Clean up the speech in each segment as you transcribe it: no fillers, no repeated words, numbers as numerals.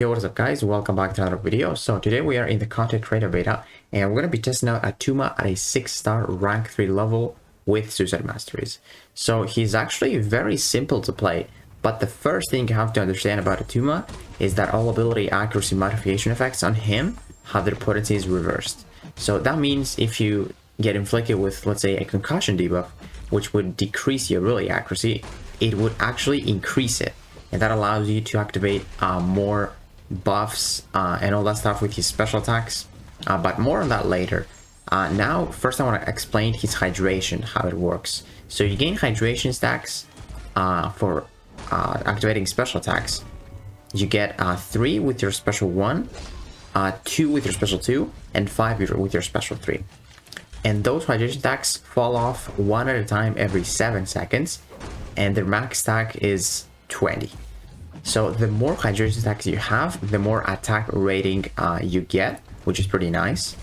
Yo, what is up guys, welcome back to another video. So today we are in the content creator beta and we're going to be testing out Attuma at a 6-star rank 3 level with suicide masteries. So he's actually very simple to play, but the first thing you have to understand about Attuma is that all ability accuracy modification effects on him have their potencies reversed. So that means if you get inflicted with, let's say, a concussion debuff, which would decrease your ability accuracy, it would actually increase it, and that allows you to activate more buffs and all that stuff with his special attacks, but more on that later. Now first I want to explain his hydration, how it works. So you gain hydration stacks for activating special attacks. You get 3 with your special 1, 2 with your special 2, and 5 with your special 3. And those hydration stacks fall off one at a time every 7 seconds, and their max stack is 20. So the more hydration stacks you have, the more attack rating you get, which is pretty nice.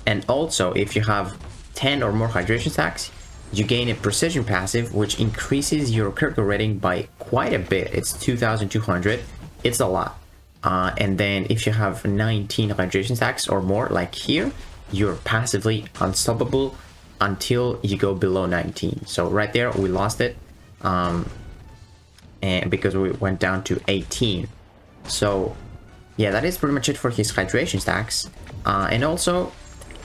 And also, if you have 10 or more hydration stacks, you gain a precision passive, which increases your critical rating by quite a bit. It's 2200. It's a lot. And then if you have 19 hydration stacks or more, like here, you're passively unstoppable until you go below 19. So right there, we lost it. And because we went down to 18. So yeah, that is pretty much it for his hydration stacks. And also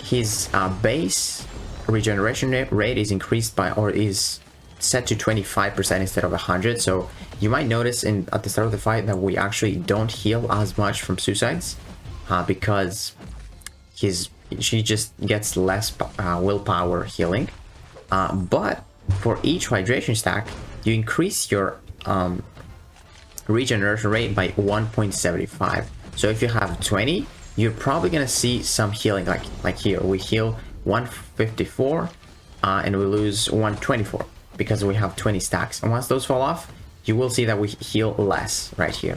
his base regeneration rate is increased by, or is set to 25% instead of 100. So you might notice at the start of the fight that we actually don't heal as much from suicides because she just gets less willpower healing. But for each hydration stack, you increase your regeneration rate by 1.75. So if you have 20, you're probably gonna see some healing, like here we heal 154 and we lose 124 because we have 20 stacks. And once those fall off, you will see that we heal less right here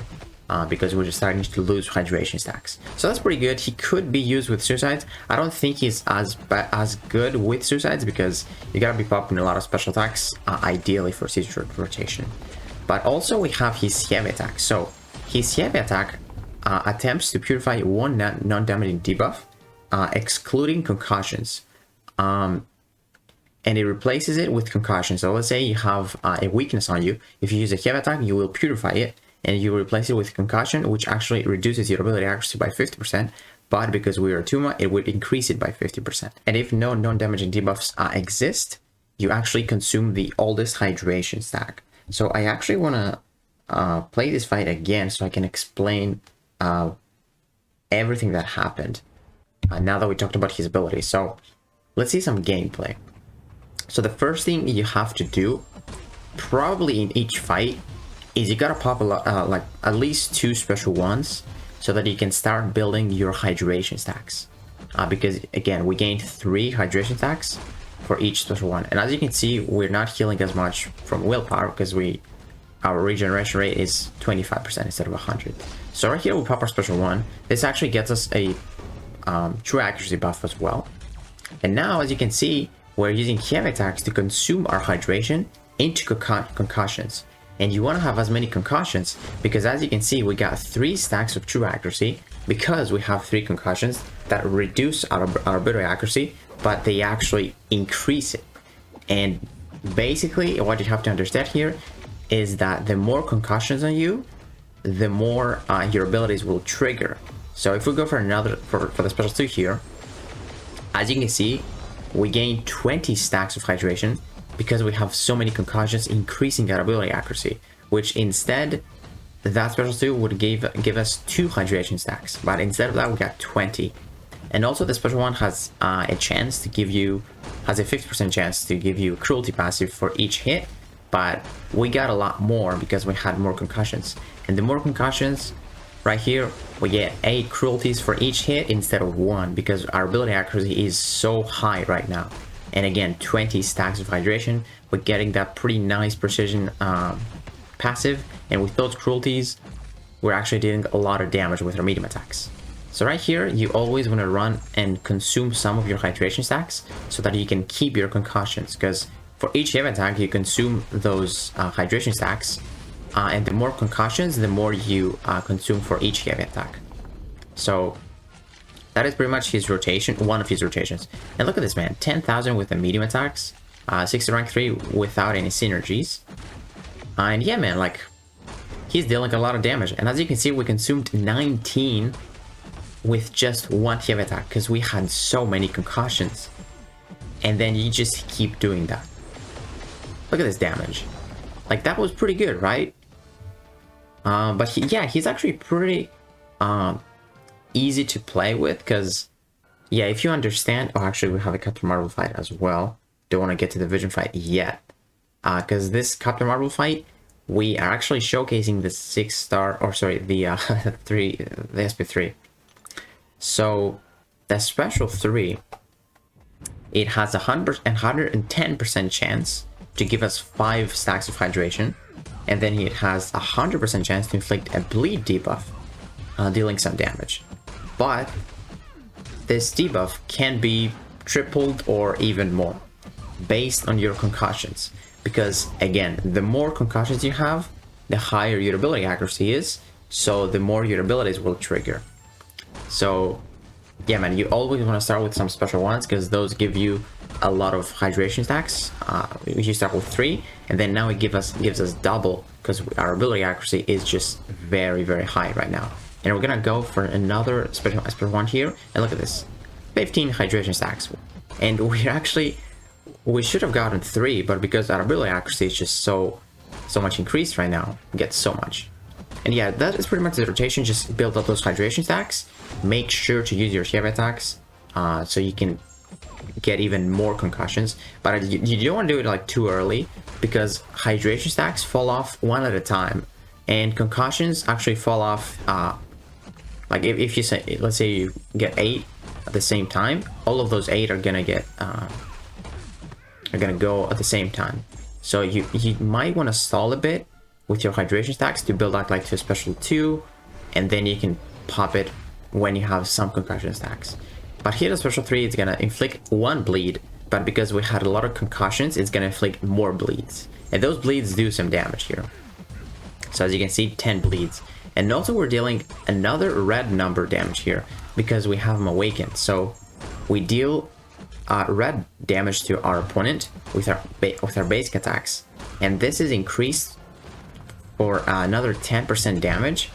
because we're just starting to lose hydration stacks. So that's pretty good. He could be used with suicides. I don't think he's as good with suicides because you gotta be popping a lot of special attacks, ideally for siege rotation. But also we have his heavy attack. So his heavy attack attempts to purify one non-damaging debuff, excluding concussions. And it replaces it with concussion. So let's say you have a weakness on you. If you use a heavy attack, you will purify it and you replace it with concussion, which actually reduces your ability accuracy by 50%. But because we are Attuma, it would increase it by 50%. And if no non-damaging debuffs exist, you actually consume the oldest hydration stack. So I actually want to play this fight again so I can explain everything that happened now that we talked about his ability. So let's see some gameplay. So the first thing you have to do, probably in each fight, is you gotta pop a lot, like at least 2 special ones so that you can start building your hydration stacks. Because again, we gained 3 hydration stacks for each special one, and as you can see, we're not healing as much from willpower because our regeneration rate is 25% instead of 100. So right here we pop our special one. This actually gets us a true accuracy buff as well. And now, as you can see, we're using heavy attacks to consume our hydration into concussions. And you want to have as many concussions because, as you can see, we got 3 stacks of true accuracy because we have 3 concussions that reduce our ability accuracy, but they actually increase it. And basically what you have to understand here is that the more concussions on you, the more your abilities will trigger. So if we go for for the special 2 here, as you can see, we gain 20 stacks of hydration because we have so many concussions, increasing our ability accuracy, which instead that special 2 would give us 2 hydration stacks, but instead of that we got 20. And also the special 1 has a 50% chance to give you cruelty passive for each hit, but we got a lot more because we had more concussions. And the more concussions, right here, we get 8 cruelties for each hit instead of 1 because our ability accuracy is so high right now. And again, 20 stacks of hydration, we're getting that pretty nice precision passive, and with those cruelties, we're actually doing a lot of damage with our medium attacks. So right here, you always want to run and consume some of your hydration stacks so that you can keep your concussions, because for each heavy attack, you consume those hydration stacks and the more concussions, the more you consume for each heavy attack. So that is pretty much his rotation, one of his rotations. And look at this, man, 10,000 with the medium attacks, 60 rank 3 without any synergies. And yeah, man, like, he's dealing a lot of damage. And as you can see, we consumed 19 with just one heavy attack because we had so many concussions. And then you just keep doing that. Look at this damage. Like, that was pretty good, right? But yeah, he's actually pretty easy to play with because, yeah, if you understand... Oh, actually, we have a Captain Marvel fight as well. Don't want to get to the Vision fight yet. Because this Captain Marvel fight, we are actually showcasing the 6-star... Or, sorry, the the SP3. So, the Special 3, it has a 110% chance to give us 5 stacks of hydration, and then it has a 100% chance to inflict a bleed debuff, dealing some damage. But this debuff can be tripled or even more based on your concussions, because again, the more concussions you have, the higher your ability accuracy is, so the more your abilities will trigger. So yeah, man, you always want to start with some special ones because those give you a lot of hydration stacks. You start with 3, and then now it gives us double because our ability accuracy is just very, very high right now. And we're gonna go for another special one here, and look at this, 15 hydration stacks. And we should have gotten 3, but because our ability accuracy is just so much increased right now, we get so much. And yeah, that is pretty much the rotation. Just build up those hydration stacks. Make sure to use your heavy attacks so you can get even more concussions. But you don't want to do it like too early because hydration stacks fall off one at a time, and concussions actually fall off. Like if you say, let's say you get 8 at the same time, all of those 8 are gonna get go at the same time. So you might want to stall a bit with your hydration stacks to build out like to a special 2, and then you can pop it when you have some concussion stacks. But here the special 3, it's gonna inflict 1 bleed, but because we had a lot of concussions, it's gonna inflict more bleeds, and those bleeds do some damage here. So as you can see, 10 bleeds. And also we're dealing another red number damage here because we have him awakened. So we deal red damage to our opponent with our basic attacks, and this is increased for another 10% damage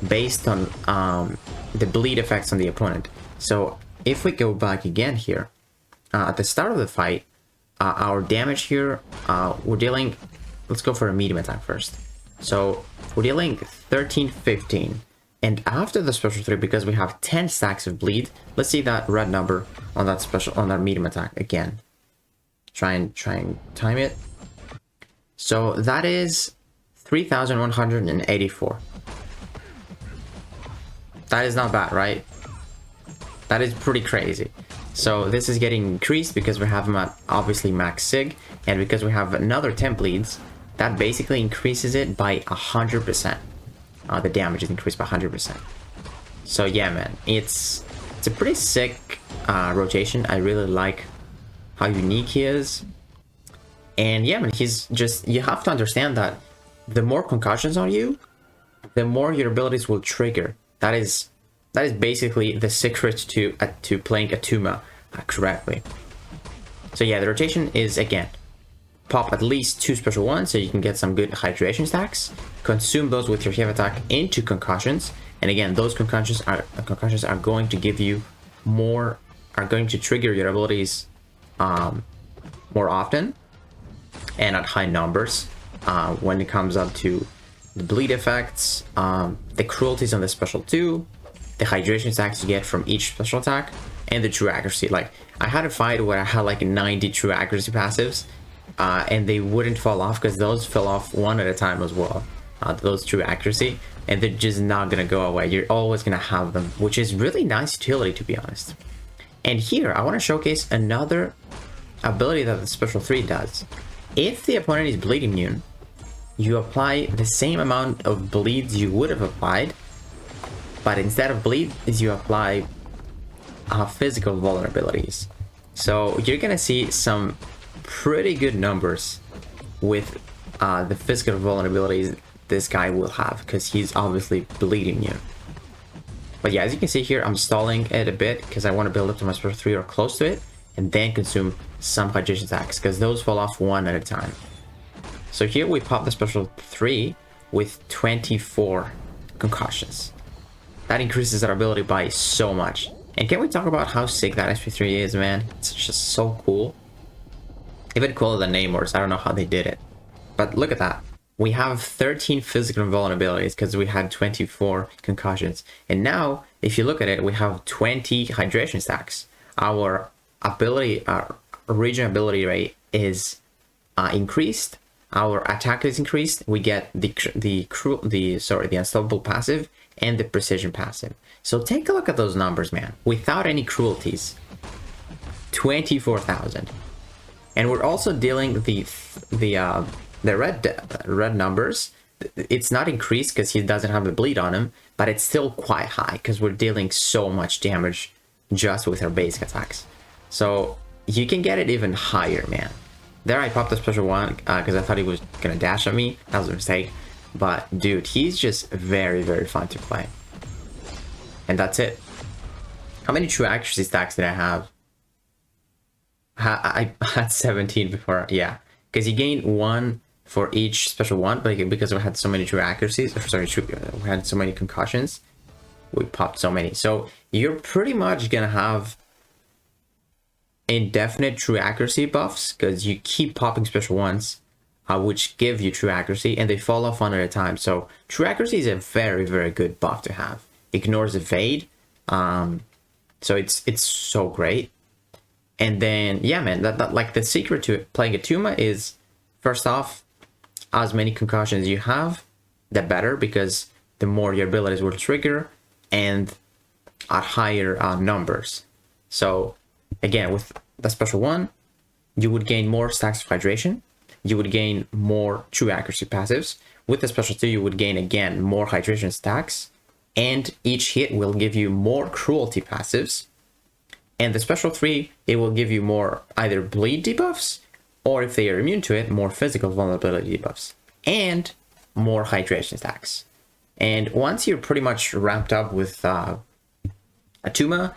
based on the bleed effects on the opponent. So if we go back again here, at the start of the fight, our damage here, we're dealing, let's go for a medium attack first. So we're dealing 13, 15. And after the special 3, because we have 10 stacks of bleed, let's see that red number on that medium attack again. Try and time it. So that is 3,184. That is not bad, right? That is pretty crazy. So this is getting increased because we have him at obviously max sig, and because we have another 10 bleeds, that basically increases it by 100%. The damage is increased by 100%. So yeah, man, it's a pretty sick rotation. I really like how unique he is. And yeah, man, he's just, you have to understand that the more concussions on you, the more your abilities will trigger. That is basically the secret to playing Attuma correctly. So yeah, the rotation is, again, pop at least 2 special ones so you can get some good hydration stacks. Consume those with your heavy attack into concussions, and again, those concussions are going to give you more, are going to trigger your abilities more often and at high numbers. When it comes up to the bleed effects, the cruelties on the special 2, the hydration stacks you get from each special attack, and the true accuracy. Like, I had a fight where I had like 90 true accuracy passives, and they wouldn't fall off because those fell off one at a time as well. Those true accuracy, and they're just not gonna go away. You're always gonna have them, which is really nice utility, to be honest. And here I want to showcase another ability that the special 3 does. If the opponent is bleed immune, you apply the same amount of bleeds you would have applied, but instead of bleeds, you apply physical vulnerabilities. So you're gonna see some pretty good numbers with the physical vulnerabilities this guy will have, because he's obviously bleeding you. But yeah, as you can see here, I'm stalling it a bit because I want to build up to my special 3 or close to it, and then consume some hydration stacks, because those fall off one at a time. So here we pop the special 3 with 24 concussions. That increases our ability by so much. And can we talk about how sick that SP3 is, man? It's just so cool. Even cooler than Namor's. I don't know how they did it. But look at that. We have 13 physical invulnerabilities because we had 24 concussions. And now, if you look at it, we have 20 hydration stacks. Our ability, our region ability rate is increased. Our attack is increased. We get the unstoppable passive and the precision passive. So take a look at those numbers, man. Without any cruelties, 24,000. And we're also dealing the red numbers. It's not increased because he doesn't have a bleed on him, but it's still quite high because we're dealing so much damage just with our basic attacks. So you can get it even higher, man. There I popped a special one because I thought he was gonna dash at me. That was a mistake. But dude, he's just very, very fun to play. And that's it. How many true accuracy stacks did I have? I had 17 before, yeah. Because you gain 1 for each special one, but because we had so many true accuracies, sorry, we had so many concussions, we popped so many. So you're pretty much gonna have indefinite true accuracy buffs because you keep popping special ones, which give you true accuracy, and they fall off one at a time. So true accuracy is a very, very good buff to have. Ignores evade, so it's so great. And then yeah, man, that like the secret to playing Attuma is, first off, as many concussions you have, the better, because the more your abilities will trigger and at higher numbers. So again, with the special one, you would gain more stacks of hydration, you would gain more true accuracy passives. With the special 2, you would gain again more hydration stacks, and each hit will give you more cruelty passives. And the special 3, it will give you more either bleed debuffs, or if they are immune to it, more physical vulnerability debuffs, and more hydration stacks. And once you're pretty much ramped up with Attuma,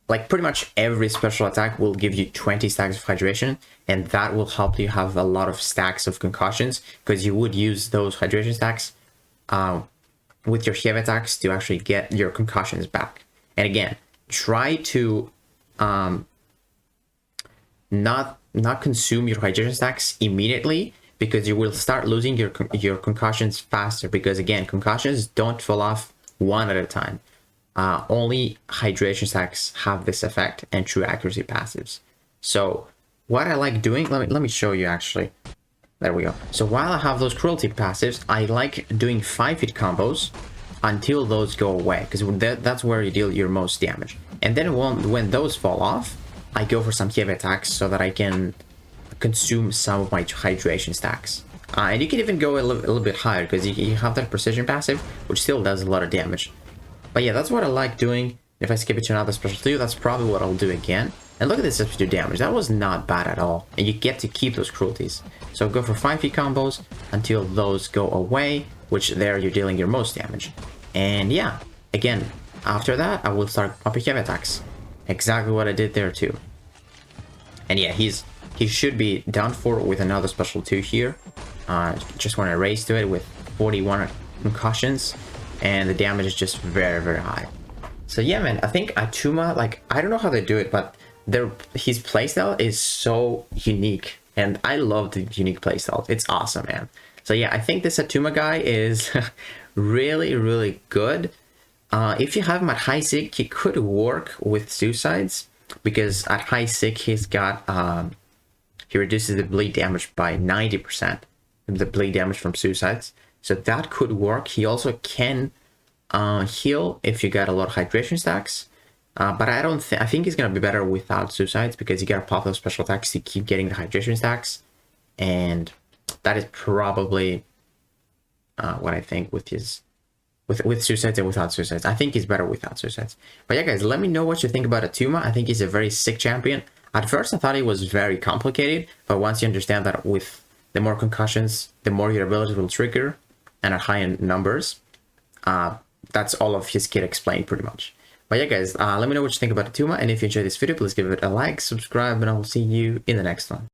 like pretty much every special attack will give you 20 stacks of hydration, and that will help you have a lot of stacks of concussions, because you would use those hydration stacks with your heavy attacks to actually get your concussions back. And again, try to not consume your hydration stacks immediately, because you will start losing your concussions faster, because again, concussions don't fall off one at a time. Only hydration stacks have this effect, and true accuracy passives. So what I like doing, let me show you actually. There we go. So while I have those cruelty passives, I like doing 5-hit combos until those go away, because that's where you deal your most damage. And then when those fall off, I go for some heavy attacks so that I can consume some of my hydration stacks. And you can even go a little bit higher, because you have that precision passive, which still does a lot of damage. But yeah, that's what I like doing. If I skip it to another special 2, that's probably what I'll do again. And look at this SP2 damage. That was not bad at all. And you get to keep those cruelties. So go for 5-hit combos until those go away, which there you're dealing your most damage. And yeah, again, after that, I will start popping heavy attacks. Exactly what I did there too. And yeah, he should be down for with another special 2 here. Just want to raise to it with 41 concussions. And the damage is just very, very high. So yeah, man, I think Attuma, like, I don't know how they do it, but his playstyle is so unique. And I love the unique playstyle. It's awesome, man. So yeah, I think this Attuma guy is really, really good. If you have him at high sick, he could work with suicides, because at high sick he's got he reduces the bleed damage by 90%, the bleed damage from suicides. So that could work. He also can heal if you got a lot of hydration stacks. But I think he's gonna be better without suicides, because you gotta pop those special attacks to keep getting the hydration stacks. And that is probably what I think with his with suicides and without suicides. I think he's better without suicides. But yeah, guys, let me know what you think about Attuma. I think he's a very sick champion. At first, I thought he was very complicated, but once you understand that with the more concussions, the more your abilities will trigger, and at high numbers. That's all of his kit explained pretty much. But yeah, guys, let me know what you think about Attuma, and if you enjoyed this video, please give it a like, subscribe, and I will see you in the next one.